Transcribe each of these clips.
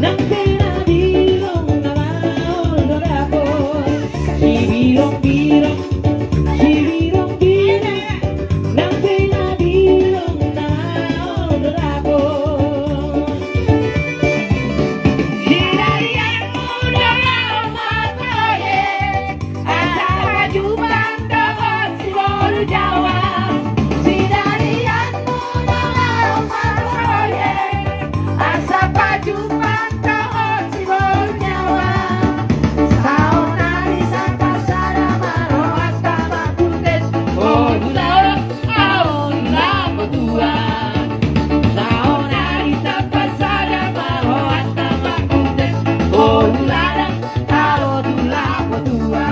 Nang pinabilong na maulod ako, sibirong-birong, sibirong-birong, nang pinabilong na maulod ako. Sinarian mo daw ang matoye, asa kajuban dapat siguro Jawa. Sinarian mo daw ang matoye, asa kajuban dapat siguro Jawa. Saunari sa pasada maro at kamabutet, oh dula, oh dula berdua. Saunari sa pasada maro at kamabutet, oh dula, oh dula berdua.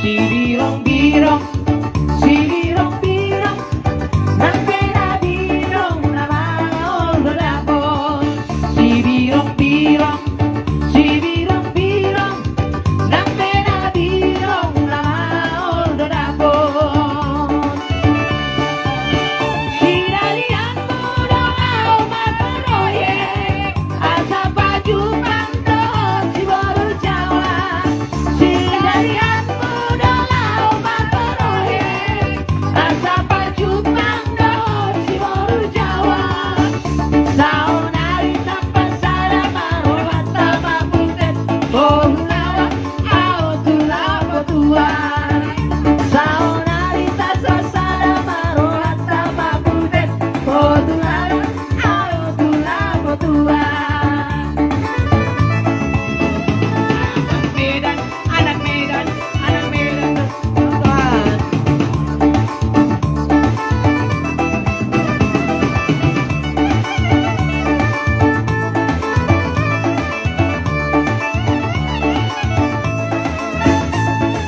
Sibirong-birong, sibirong-birong, nang pinabilong na maulod ako. Sibirong-birong, sibirong-birong, nang pinabilong na maulod ako. Sinalian mo daw ako matuloy, asa pajuban doon siguro Jawa. Sinalian mo daw ako matuloy, asa pajuban doon siguro Jawa. Saunari sa pasada maro at kamabutet, oh hulawa, ao tula berdua. Saunari sa pasada maro at kamabutet, oh hulawa, ao tula berdua. Medan, anak Medan, anak Medan, Tuhan.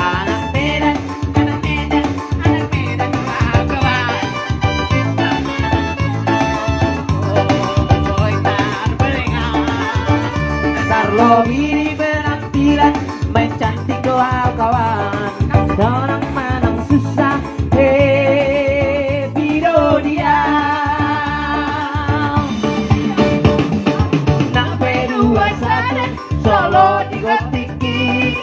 Anak Medan, anak Medan, anak Medan, kawan. Oh, tak beringat. Carlo Bini penampilan main cantik doa kawan. Orang manang susah, video dia. Nang P21 Solo digotiki,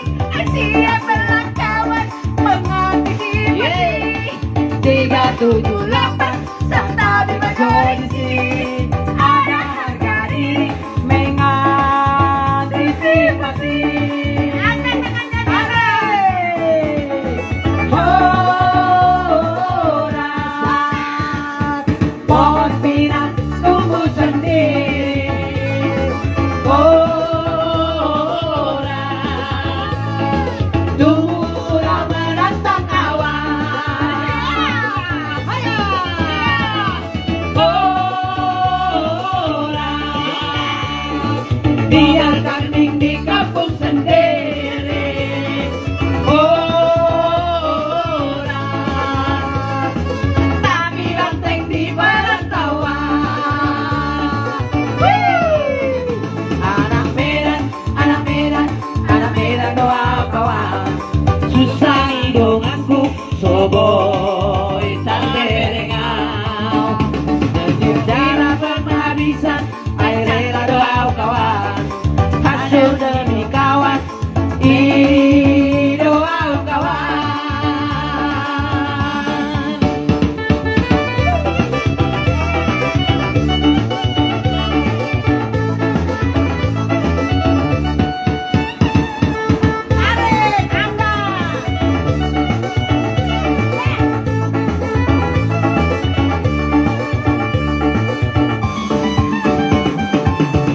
siap berlangkawan mengantisipasi. 378 serta Bima Kondisi, ada harga diri mengantisipasi. Pohon pinang tumbuh sendiri, tumbuhlah menantang awan. Biarkan Ning di kampung sendiri. Tapi banteng di perantauan. Anak Medan, anak Medan, anak Medan doa kawan. Susah hidunganku, soboy tak terengau. Setiap cara penghabisan air rela doa kawan. Hasil demi kawan, doa kawan.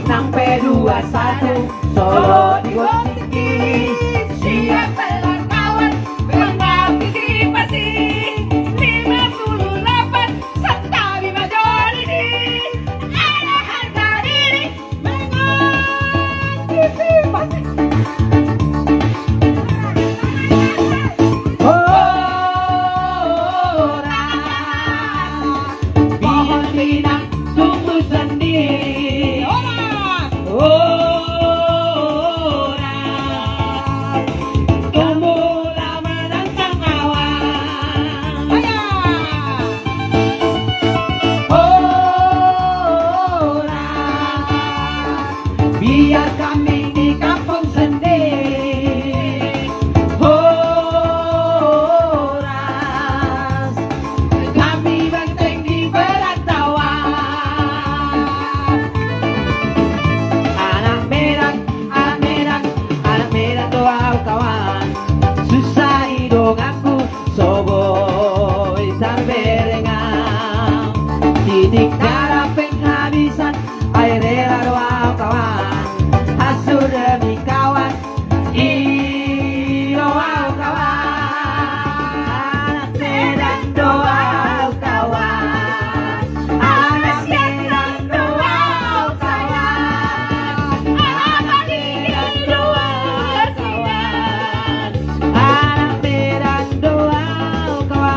Nang P21 Solo digotiki, siap berlangkawan mengantisipasi. 58 serta Bima Kondisi, ada harga diri mengantisipasi. Tumbuhlah menantang awan. Biar kami di kampung sendiri. Horas, kami benteng di perantauan. Anak Medan, anak Medan, anak Medan doa kawan. Susah hidung aku, soboi terberengang. Titik darah penghabisan, air rela doa kawan. Asuh demi kawan, doa kawan. Anak Medan doa kawan. Anak Medan doa kawan. Anak Medan doa kawan. Anak Medan doa kawan.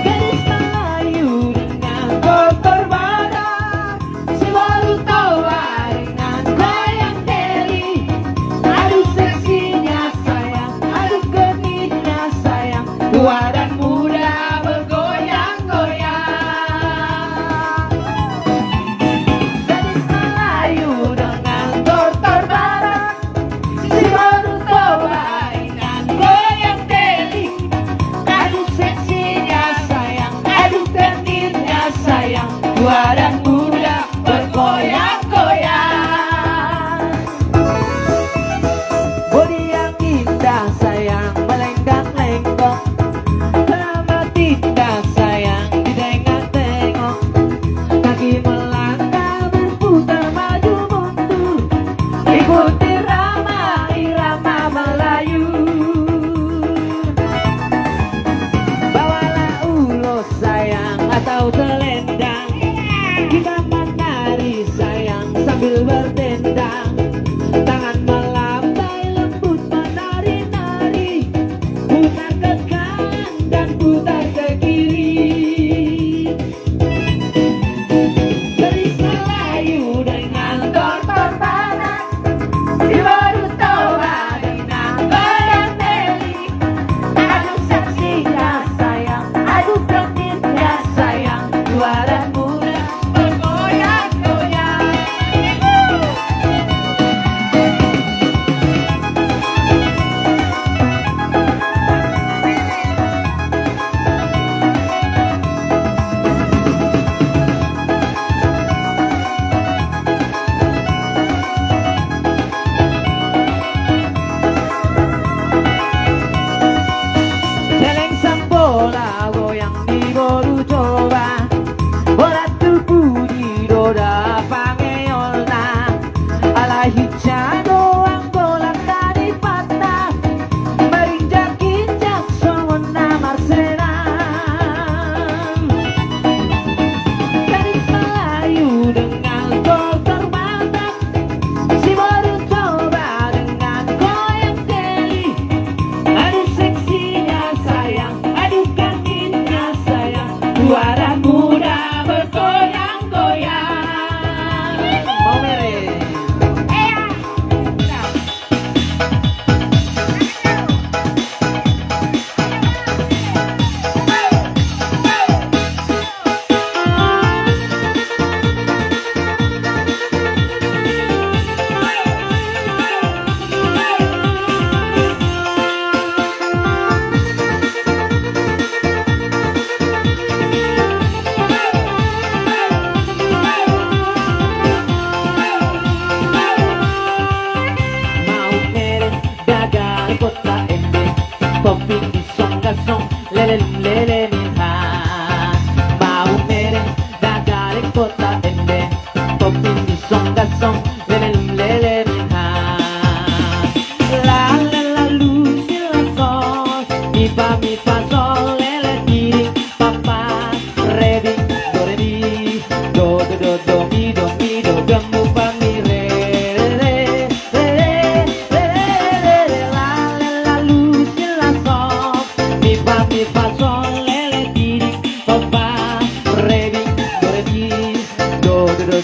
Gadis Melayu dengan kotor badan, si baru tua dengan goyang deli. Aduh seksinya sayang, aduh genitnya sayang, tua dan muda bergoyang-goyang. Gadis Melayu dengan kotor badan, si baru tua dengan goyang deli. Aduh seksinya sayang, aduh genitnya sayang, tua dan muda bergoyang-goyang. Bodi yang indah sayang melengkang-lengkong, lama tidak sayang ditengok-tengok. Kaki melangkah berputar maju mundur, ikuti irama Melayu. Bawalah ulos sayang atau selendang, kita menari sayang sambil berdendang. Tangan melambai lembut menari-nari, putar ke kanan dan putar ke kiri. Gadis Melayu dengan kotor badan, si baru tua dengan goyang deli. Aduh seksinya sayang, aduh genitnya sayang, tua dan muda bergoyang-goyang. Celeng sang bola goyang di bolu coba, bola tubuh di roda pangeolna. Ala hijau doang bola tadi patah, merinjak-injak songona Marsenang. Gadis Melayu dengan kotor badan, si baru coba dengan goyang deli. Aduh seksinya sayang, aduh genitnya sayang, tua dan muda bergoyang-goyang.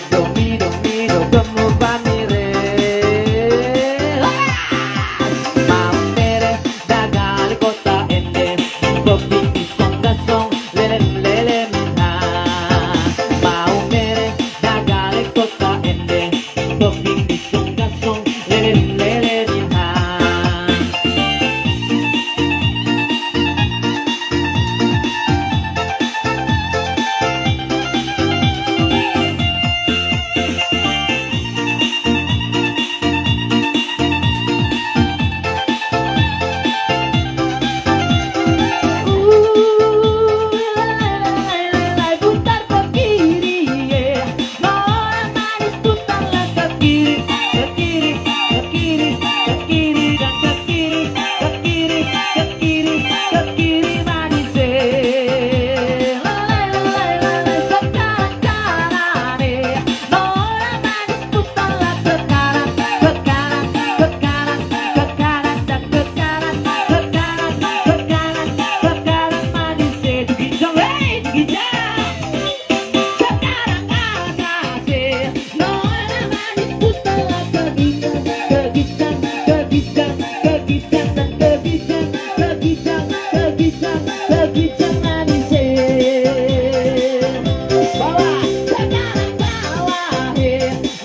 Dodo mido kamu pamire. Mau mere dagang kota ende, kopi pisang gasong lelem lelem ha. Mau mere dagang kota ende, kopi pisang gasong lelem lelem ha. Putar ke kiri, Nora manis putarlah ke kiri, ke kiri, ke kiri, ke kiri dan ke kiri, ke kiri, ke kiri, ke kiri manis. Sekarang kanan, Nora manis putarlah ke kanan, ke kanan, ke kanan, ke kanan dan ke kanan, ke kanan, ke kanan, ke kanan manis. Digijang, digijang. Sekarang kanan, Nora manis putarlah ke gijang, ke gijang, ke gijang, ke gijang dan ke gijang, ke gijang, ke gijang, ke gijang manis. Bawah, sekarang bawah,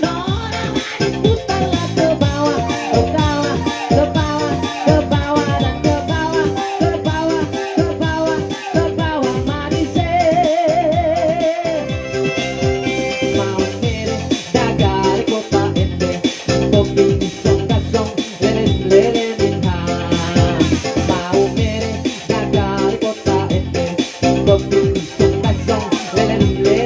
Nora manis putarlah ke bawah, ke bawah, ke bawah, ke bawah dan ke bawah, ke bawah, ke bawah, ke bawah manis. Mau mere dagang kota ende, kopi pisang gasong lelem lelemin ha. Mau mere dagang kota ende, kopi pisang gasong lelem lelemin.